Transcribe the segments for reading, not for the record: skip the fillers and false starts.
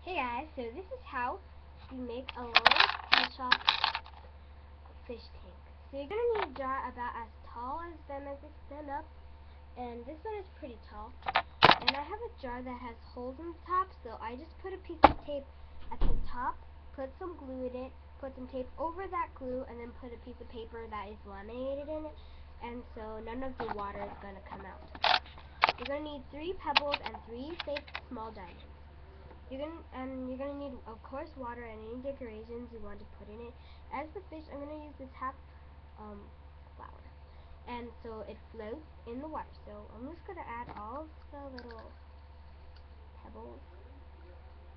Hey guys, so this is how you make a little pet shop fish tank. So you're going to need a jar about as tall as them as they stand up, and this one is pretty tall. And I have a jar that has holes in the top, so I just put a piece of tape at the top, put some glue in it, put some tape over that glue, and then put a piece of paper that is laminated in it, and so none of the water is going to come out. You're going to need 3 pebbles and 3 safe small diamonds. You're gonna need, of course, water and any decorations you want to put in it. As the fish, I'm gonna use this half flour, and so it floats in the water. So I'm just gonna add all of the little pebbles.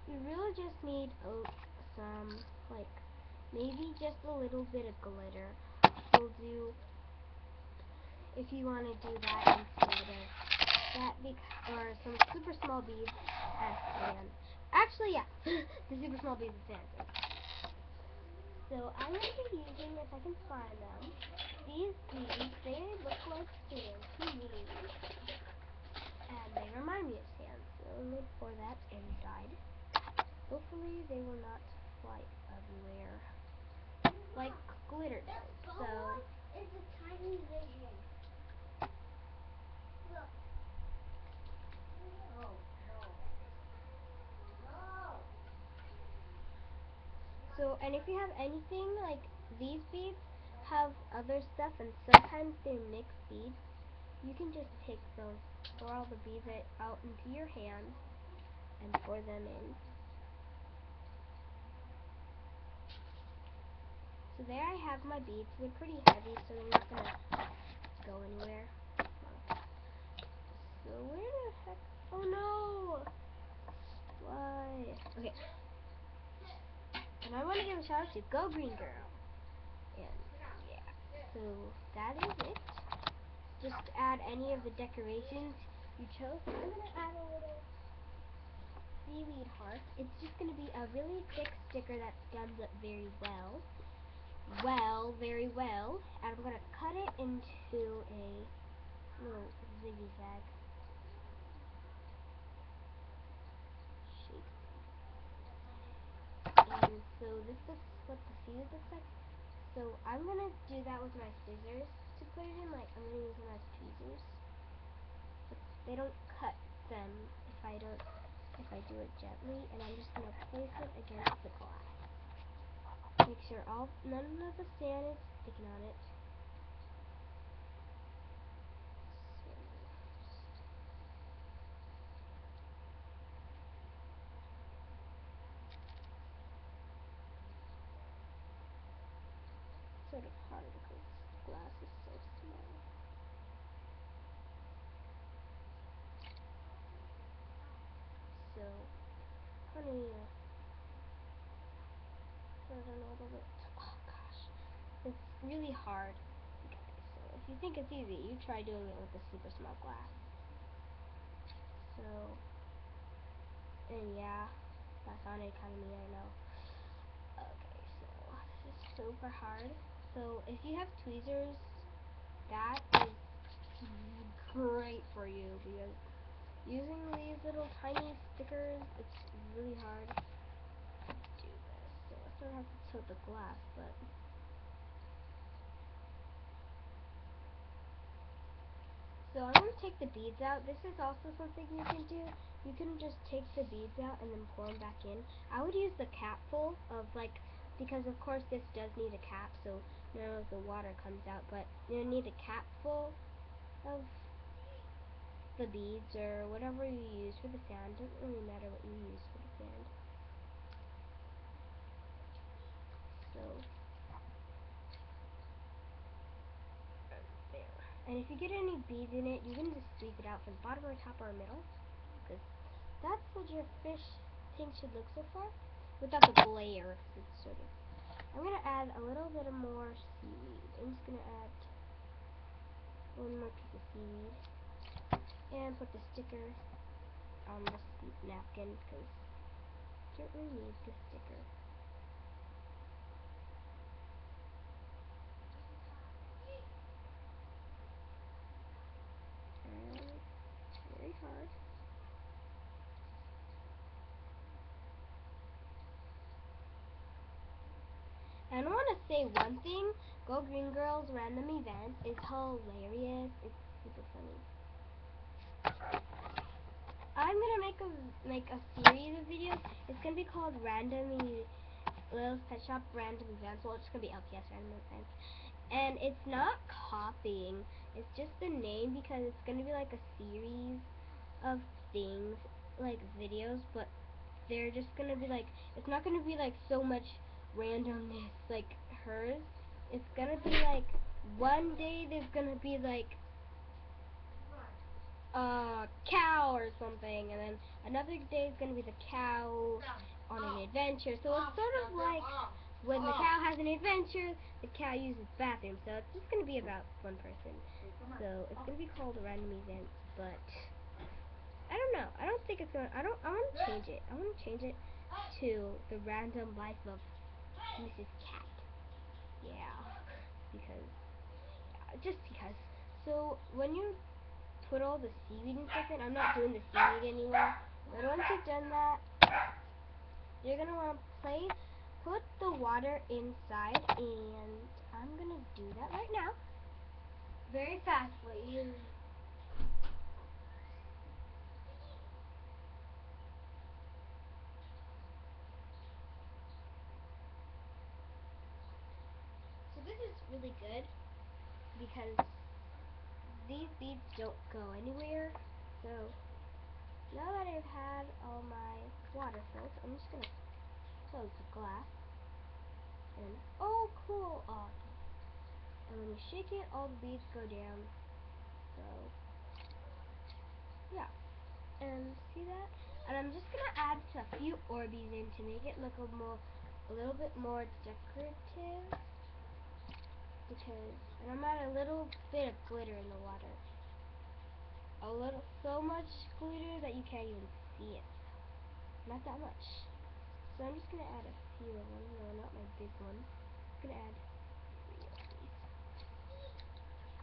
You really just need some, like, maybe just a little bit of glitter. Will do if you want to do that instead of that, or some super small beads as sand. Actually, yeah, the super small beads of sand. So I'm going to be using, if I can find them, these beads. They look like sand to me, and they remind me of sand. So I'm going to pour that inside. Hopefully they will not fly everywhere like glitter does. So it's a tiny vision. Look. No. So, and if you have anything like these beads have other stuff, and sometimes they're mixed beads, you can just take those, pour all the beads out into your hand and pour them in. So there I have my beads. They're pretty heavy, so they're not going to go anywhere. So where the heck? Oh no! Why? Okay. And I want to give a shout out to Go Green Girl. And yeah, so that is it. Just add any of the decorations you chose. I'm going to add a little seaweed heart. It's just going to be a really thick sticker that gums up very well. Very well. And I'm going to cut it into a little zigzag shape. And so this is what the seed looks like. So I'm going to do that with my scissors to put it in. Like, I'm going to use them as tweezers. But they don't cut them if I do it gently. And I'm just going to place it against the glass. Make sure none of the sand is sticking on it. Sort of hard because the glass is so small. So, honey, put it a little bit. Oh gosh, it's really hard, you guys. So if you think it's easy, you try doing it with a super small glass. So, and yeah, that sounded kind of mean, I know. Okay, so this is super hard. So if you have tweezers, that is great for you, because using these little tiny stickers, it's really hard to do this. So I sort of have to tilt the glass, but so I'm going to take the beads out. This is also something you can do. You can just take the beads out and then pour them back in. I would use the cap full of, like, because of course this does need a cap, so none of the water comes out, but you need a cap full of the beads or whatever you use for the sand. Doesn't really matter what you use for the sand. So there. And if you get any beads in it, you can just squeeze it out from the bottom or top or middle, because that's what your fish tank should look so far, without the glare. It's sort of. I'm gonna add a little bit of more seaweed. I'm just gonna add one more piece of seaweed and put the sticker on this napkin, because you don't really need the sticker. And very hard. say one thing. Go Green Girls random event is hilarious. It's super funny. I'm gonna make a series of videos. It's gonna be called Little Pet Shop Random Events. Well, it's gonna be LPS Random Events, and it's not copying. It's just the name because it's gonna be like a series of things, like videos, but they're just gonna be like, it's not gonna be like so much randomness like hers. It's gonna be like one day there's gonna be like a cow or something, and then another day is gonna be the cow on an adventure. So it's sort of like when the cow has an adventure, the cow uses the bathroom. So it's just gonna be about one person. So it's gonna be called a random event, but I don't know. I don't think it's gonna. I want to change it. I want to change it to the random life of Mrs. Cat. Yeah, because just because. So when you put all the seaweed and stuff in, I'm not doing the seaweed anymore. But once you've done that, you're gonna want to put the water inside, and I'm gonna do that right now, very fastly. So this is really good because these beads don't go anywhere. So now that I've had all my water filled, I'm just gonna close the glass. And oh, cool! Oh, and when you shake it, all the beads go down. So yeah, and see that? And I'm just gonna add a few Orbeez in to make it look a little bit more decorative. And I'm adding a little bit of glitter in the water. So much glitter that you can't even see it. Not that much. So I'm just gonna add a few of them. No, not my big one. I'm gonna add 3 of these.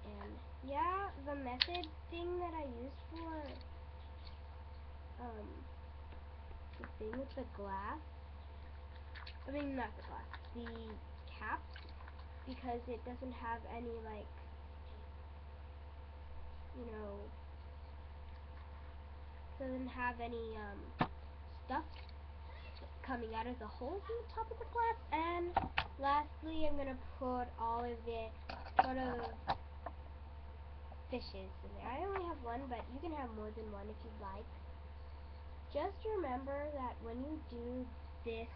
And yeah, the method thing that I used for the thing with the glass. I mean, not the glass, the cap, because it doesn't have any like, doesn't have any stuff coming out of the holes in the top of the glass. And lastly, I'm gonna put all of the sort of fishes in there. I only have one, but you can have more than one if you'd like. Just remember that when you do this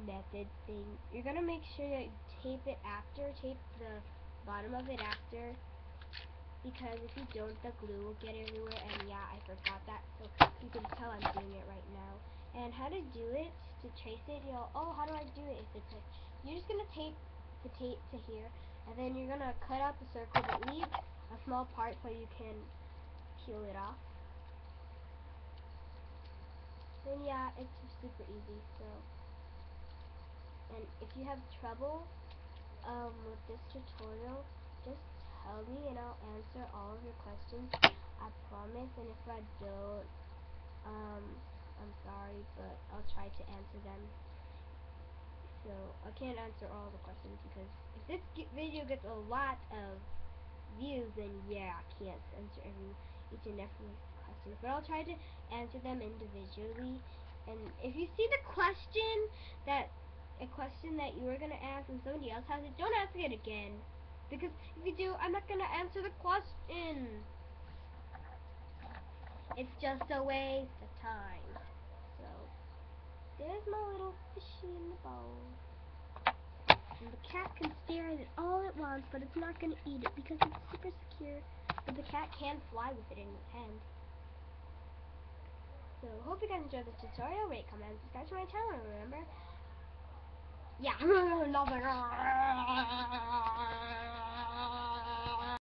method thing, you're gonna make sure that you tape it after, tape the bottom of it after, because if you don't, the glue will get everywhere. And yeah, I forgot that, so you can tell I'm doing it right now. And how to do it, to trace it, oh, how do I do it? If it's like, you're just gonna tape the tape to here, and then you're gonna cut out the circle, but leave a small part so you can peel it off. And yeah, it's super easy. So, and if you have trouble with this tutorial, just tell me and I'll answer all of your questions. I promise. And if I don't, I'm sorry, but I'll try to answer them. So I can't answer all the questions because if this video gets a lot of views, then yeah, I can't answer each and every question. But I'll try to answer them individually. And if you see a question that you were gonna ask and somebody else has it, don't ask it again. Because if you do, I'm not gonna answer the question. It's just a waste of time. So there's my little fishy in the bowl. And the cat can stare at it all it wants, but it's not gonna eat it because it's super secure. But the cat can fly with it in his hand. So hope you guys enjoyed this tutorial. Rate, comment, and subscribe to my channel. Remember, yeah, nothing.